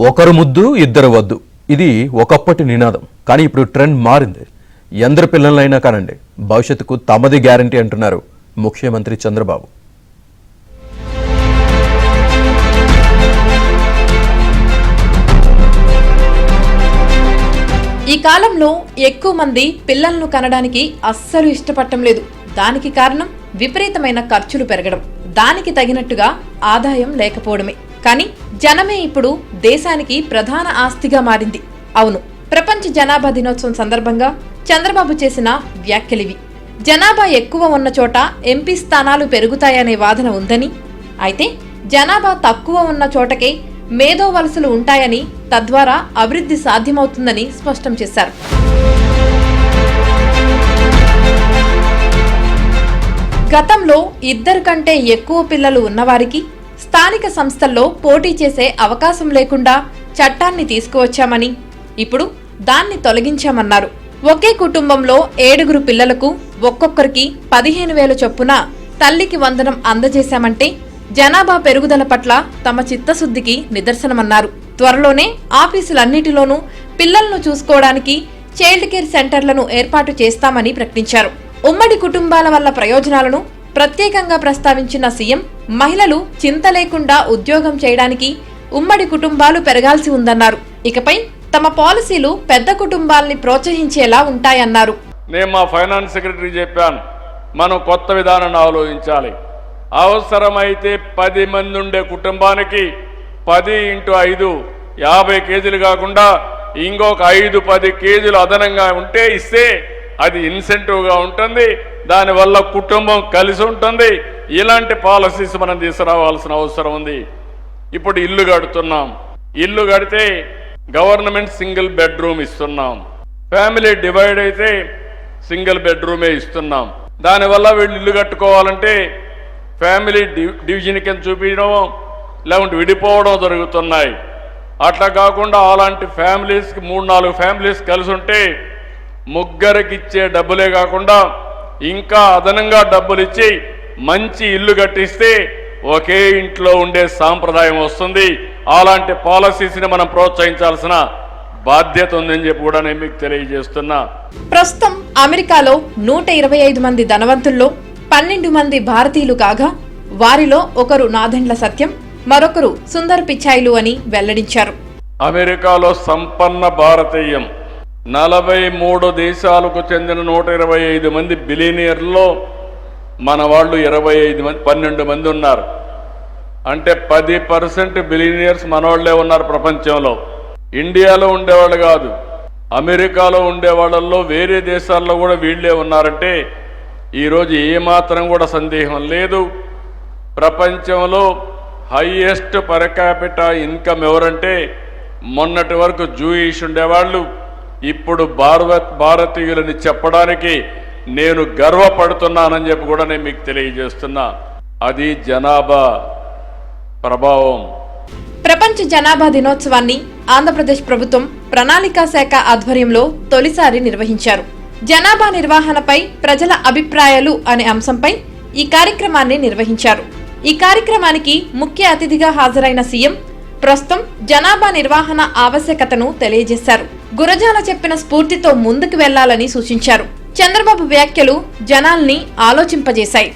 ఒకరు ముద్దు ఇద్దరు వద్దు ఇది ఒకప్పటి నినాదం. కానీ ఇప్పుడు ట్రెండ్ మారింది. ఎందరు పిల్లలైనా కానండి, భవిష్యత్తుకు తమది గ్యారంటీ అంటున్నారు ముఖ్యమంత్రి చంద్రబాబు. ఈ కాలంలో ఎక్కువ మంది పిల్లలను కనడానికి అస్సలు ఇష్టపడటం లేదు. దానికి కారణం విపరీతమైన ఖర్చులు పెరగడం, దానికి తగినట్టుగా ఆదాయం లేకపోవడమే. కానీ జనమే ఇప్పుడు దేశానికి ప్రధాన ఆస్తిగా మారింది. అవును, ప్రపంచ జనాభా దినోత్సవం సందర్భంగా చంద్రబాబు చేసిన వ్యాఖ్యలివి. జనాభా ఎక్కువ ఉన్న చోట ఎంపీ స్థానాలు పెరుగుతాయనే వాదన ఉందని, అయితే జనాభా తక్కువ ఉన్న చోటకే మేధో వలసలు ఉంటాయని, తద్వారా అభివృద్ధి సాధ్యమవుతుందని స్పష్టం చేశారు. గతంలో ఇద్దరు కంటే ఎక్కువ పిల్లలు ఉన్నవారికి స్థానిక సంస్థల్లో పోటీ చేసే అవకాశం లేకుండా చట్టాన్ని తీసుకువచ్చామని, ఇప్పుడు దాన్ని తొలగించామన్నారు. ఒకే కుటుంబంలో 7 పిల్లలకు ఒక్కొక్కరికి 15,000 చొప్పున తల్లికి వందనం అందజేశామంటే జనాభా పెరుగుదల పట్ల తమ చిత్తశుద్ధికి నిదర్శనమన్నారు. త్వరలోనే ఆఫీసులన్నిటిలోనూ పిల్లలను చూసుకోవడానికి చైల్డ్ కేర్ సెంటర్లను ఏర్పాటు చేస్తామని ప్రకటించారు. ఉమ్మడి కుటుంబాల వల్ల ప్రయోజనాలను ప్రత్యేకంగా ప్రస్తావించిన సీఎం, మహిళలు చింత లేకుండా ఉద్యోగం చేయడానికి ఉమ్మడి కుటుంబాలు పెరగాల్సి ఉందన్నారు. ఇకపై తమ పాలసీలు పెద్ద కుటుంబాల్ని ప్రోత్సహించేలా ఉంటాయన్నారు. నేను మా ఫైనాన్స్ సెక్రటరీ చెప్పాను, మనం కొత్త విధానాన్ని ఆలోచించాలి. అవసరమైతే 10 మంది ఉండే కుటుంబానికి 10 × 5 50 కేజీలు కాకుండా ఇంకొక 5-10 కేజీలు అదనంగా ఉంటే ఇస్తే అది ఇన్సెంటివ్గా ఉంటుంది. దానివల్ల కుటుంబం కలిసి ఉంటుంది. ఇలాంటి పాలసీస్ మనం తీసుకురావాల్సిన అవసరం ఉంది. ఇప్పుడు ఇల్లు కడుతున్నాం, ఇల్లు కడితే గవర్నమెంట్ సింగిల్ బెడ్రూమ్ ఇస్తున్నాం, ఫ్యామిలీ డివైడ్ అయితే సింగిల్ బెడ్రూమే ఇస్తున్నాం. దానివల్ల వీళ్ళు ఇల్లు కట్టుకోవాలంటే ఫ్యామిలీ డివిజన్ కింద చూపించడం లేకుంటే విడిపోవడం జరుగుతున్నాయి. అట్లా కాకుండా అలాంటి ఫ్యామిలీస్కి 3-4 ఫ్యామిలీస్ కలిసి ఉంటే ముగ్గురికి ఇచ్చే డబ్బులే కాకుండా ఇంకా అదనంగా డబ్బులు ఇచ్చి మంచి ఇల్లు కట్టిస్తే ఒకే ఇంట్లో ఉండే సాంప్రదాయం వస్తుంది. అలాంటి పాలసీస్ని మనం ప్రోత్సహించాల్సిన బాధ్యత ఉందని చెప్పి కూడా నేను మీకు తెలియజేస్తున్నా. ప్రస్తుతం అమెరికాలో 125 మంది ధనవంతుల్లో 12 మంది భారతీయులు కాగా, వారిలో ఒకరు నాదెండ్ల సత్యం, మరొకరు సుందర్ పిచాయ్లు అని వెల్లడించారు. అమెరికాలో సంపన్న భారతీయం 43 దేశాలకు చెందిన 125 మంది బిలియనీర్లో మన వాళ్ళు 12 మంది ఉన్నారు. అంటే 10% బిలియనీర్స్ మనవాళ్లే ఉన్నారు ప్రపంచంలో. ఇండియాలో ఉండేవాళ్ళు కాదు, అమెరికాలో ఉండేవాళ్ళల్లో వేరే దేశాల్లో కూడా వీళ్లే ఉన్నారంటే ఈరోజు ఏమాత్రం కూడా సందేహం లేదు. ప్రపంచంలో హైయెస్ట్ పర్ క్యాపిటా ఇన్కమ్ ఎవరంటే మొన్నటి వరకు జూయిష్ ఉండేవాళ్ళు, ఇప్పుడు భారతీయులని చెప్పడానికి నేను గర్వపడుతున్నానని చెప్పి కూడా నేను మీకు తెలియజేస్తున్నా. అది జనాభా ప్రభావం. ప్రపంచ జనాభా దినోత్సవాన్ని ఆంధ్రప్రదేశ్ ప్రభుత్వం ప్రణాళికా శాఖ ఆధ్వర్యంలో తొలిసారి నిర్వహించారు. జనాభా నిర్వహణపై ప్రజల అభిప్రాయాలు అనే అంశంపై ఈ కార్యక్రమాన్ని నిర్వహించారు. ఈ కార్యక్రమానికి ముఖ్య అతిథిగా హాజరైన సీఎం ప్రస్తుతం జనాభా నిర్వహణ ఆవశ్యకతను తెలియజేశారు. గురజాల చెప్పిన స్ఫూర్తితో ముందుకు వెళ్లాలని సూచించారు. చంద్రబాబు వ్యాఖ్యలు జనాల్ని ఆలోచింపజేశాయి.